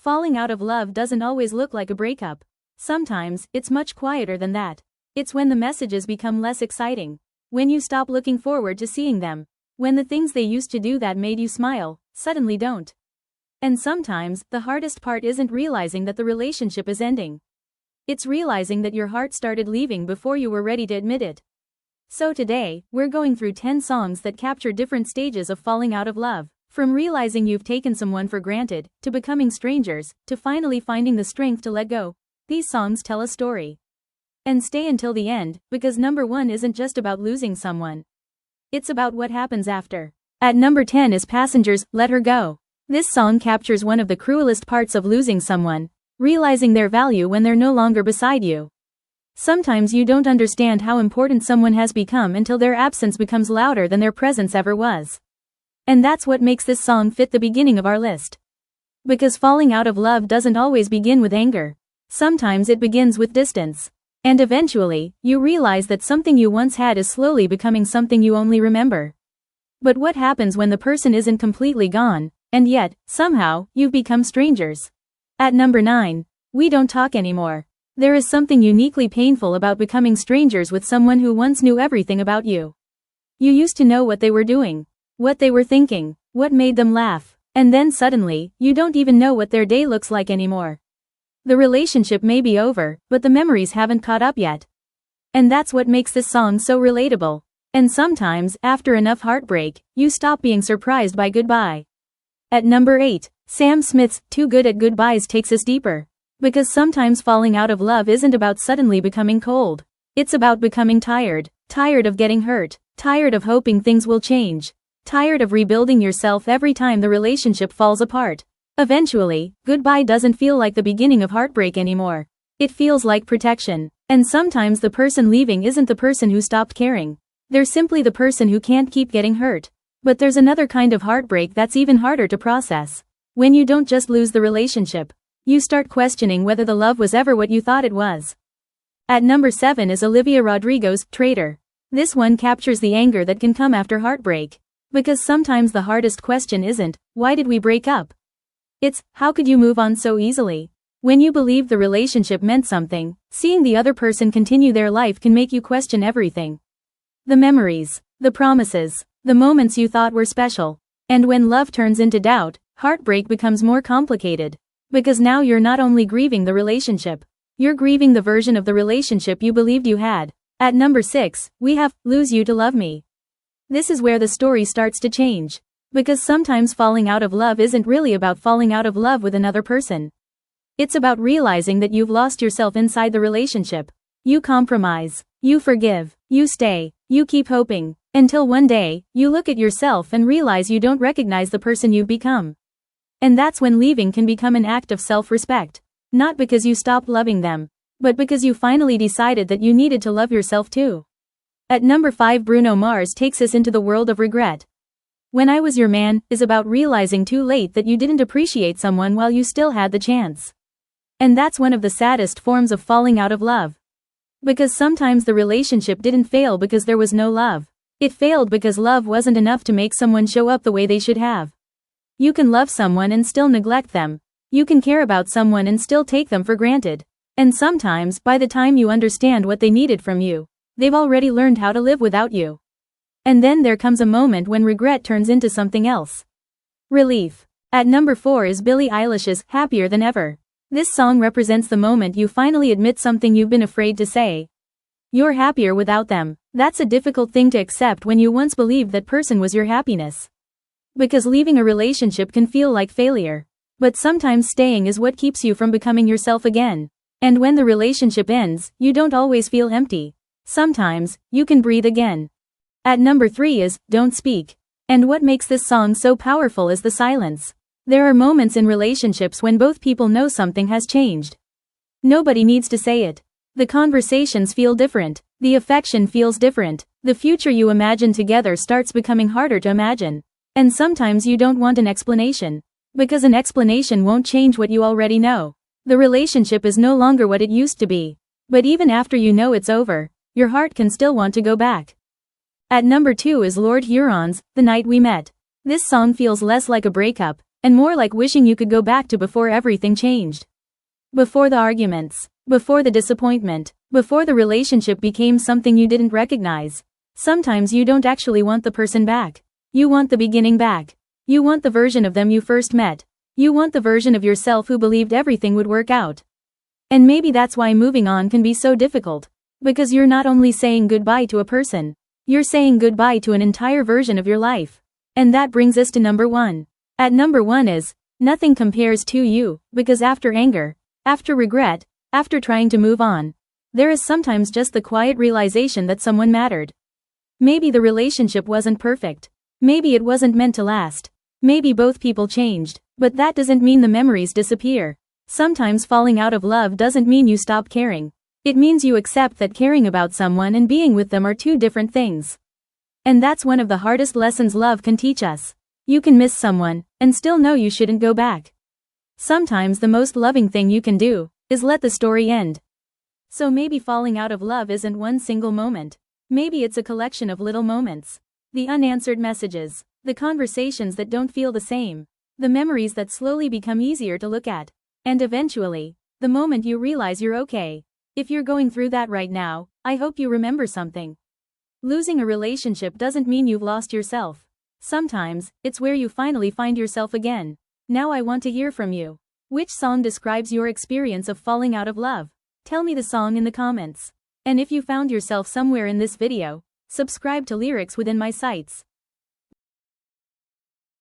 falling out of love doesn't always look like a breakup. Sometimes, it's much quieter than that. It's when the messages become less exciting. When you stop looking forward to seeing them. When the things they used to do that made you smile, suddenly don't. And sometimes, the hardest part isn't realizing that the relationship is ending. It's realizing that your heart started leaving before you were ready to admit it. So today, we're going through 10 songs that capture different stages of falling out of love. From realizing you've taken someone for granted, to becoming strangers, to finally finding the strength to let go. These songs tell a story. And stay until the end, because number 1 isn't just about losing someone. It's about what happens after. At number 10 is Passengers, Let Her Go. This song captures one of the cruelest parts of losing someone, realizing their value when they're no longer beside you. Sometimes you don't understand how important someone has become until their absence becomes louder than their presence ever was. And that's what makes this song fit the beginning of our list. Because falling out of love doesn't always begin with anger. Sometimes it begins with distance. And eventually, you realize that something you once had is slowly becoming something you only remember. But what happens when the person isn't completely gone, and yet, somehow, you've become strangers? At number 9, We Don't Talk Anymore. There is something uniquely painful about becoming strangers with someone who once knew everything about you. You used to know what they were doing, what they were thinking, what made them laugh, and then suddenly, you don't even know what their day looks like anymore. The relationship may be over, but the memories haven't caught up yet. And that's what makes this song so relatable. And sometimes, after enough heartbreak, you stop being surprised by goodbye. At number 8, Sam Smith's Too Good at Goodbyes takes us deeper. Because sometimes falling out of love isn't about suddenly becoming cold. It's about becoming tired. Tired of getting hurt. Tired of hoping things will change. Tired of rebuilding yourself every time the relationship falls apart. Eventually, goodbye doesn't feel like the beginning of heartbreak anymore. It feels like protection. And sometimes the person leaving isn't the person who stopped caring. They're simply the person who can't keep getting hurt. But there's another kind of heartbreak that's even harder to process. When you don't just lose the relationship. You start questioning whether the love was ever what you thought it was. At number 7 is Olivia Rodrigo's Traitor. This one captures the anger that can come after heartbreak. Because sometimes the hardest question isn't, why did we break up? It's, how could you move on so easily? When you believe the relationship meant something, seeing the other person continue their life can make you question everything. The memories, the promises, the moments you thought were special. And when love turns into doubt, heartbreak becomes more complicated. Because now you're not only grieving the relationship, you're grieving the version of the relationship you believed you had. At number 6, we have Lose You to Love Me. This is where the story starts to change. Because sometimes falling out of love isn't really about falling out of love with another person. It's about realizing that you've lost yourself inside the relationship. You compromise, you forgive, you stay, you keep hoping, until one day, you look at yourself and realize you don't recognize the person you've become. And that's when leaving can become an act of self-respect. Not because you stopped loving them, but because you finally decided that you needed to love yourself too. At number 5, Bruno Mars takes us into the world of regret. When I Was Your Man is about realizing too late that you didn't appreciate someone while you still had the chance. And that's one of the saddest forms of falling out of love. Because sometimes the relationship didn't fail because there was no love. It failed because love wasn't enough to make someone show up the way they should have. You can love someone and still neglect them. You can care about someone and still take them for granted. And sometimes, by the time you understand what they needed from you, they've already learned how to live without you. And then there comes a moment when regret turns into something else. Relief. At number 4 is Billie Eilish's Happier Than Ever. This song represents the moment you finally admit something you've been afraid to say. You're happier without them. That's a difficult thing to accept when you once believed that person was your happiness. Because leaving a relationship can feel like failure. But sometimes staying is what keeps you from becoming yourself again. And when the relationship ends, you don't always feel empty. Sometimes, you can breathe again. At number 3 is Don't Speak. And what makes this song so powerful is the silence. There are moments in relationships when both people know something has changed. Nobody needs to say it. The conversations feel different. The affection feels different. The future you imagine together starts becoming harder to imagine. And sometimes you don't want an explanation. Because an explanation won't change what you already know. The relationship is no longer what it used to be. But even after you know it's over, your heart can still want to go back. At number 2 is Lord Huron's The Night We Met. This song feels less like a breakup, and more like wishing you could go back to before everything changed. Before the arguments, before the disappointment, before the relationship became something you didn't recognize. Sometimes you don't actually want the person back. You want the beginning back. You want the version of them you first met. You want the version of yourself who believed everything would work out. And maybe that's why moving on can be so difficult. Because you're not only saying goodbye to a person, you're saying goodbye to an entire version of your life. And that brings us to number 1. At number 1 is, nothing compares to you, because after anger, after regret, after trying to move on, there is sometimes just the quiet realization that someone mattered. Maybe the relationship wasn't perfect. Maybe it wasn't meant to last. Maybe both people changed, but that doesn't mean the memories disappear. Sometimes falling out of love doesn't mean you stop caring. It means you accept that caring about someone and being with them are two different things. And that's one of the hardest lessons love can teach us. You can miss someone, and still know you shouldn't go back. Sometimes the most loving thing you can do, is let the story end. So maybe falling out of love isn't one single moment. Maybe it's a collection of little moments. The unanswered messages, the conversations that don't feel the same, the memories that slowly become easier to look at. And eventually, the moment you realize you're okay. If you're going through that right now, I hope you remember something. Losing a relationship doesn't mean you've lost yourself. Sometimes, it's where you finally find yourself again. Now I want to hear from you. Which song describes your experience of falling out of love? Tell me the song in the comments. And if you found yourself somewhere in this video, subscribe to Lyrics Within My Sights.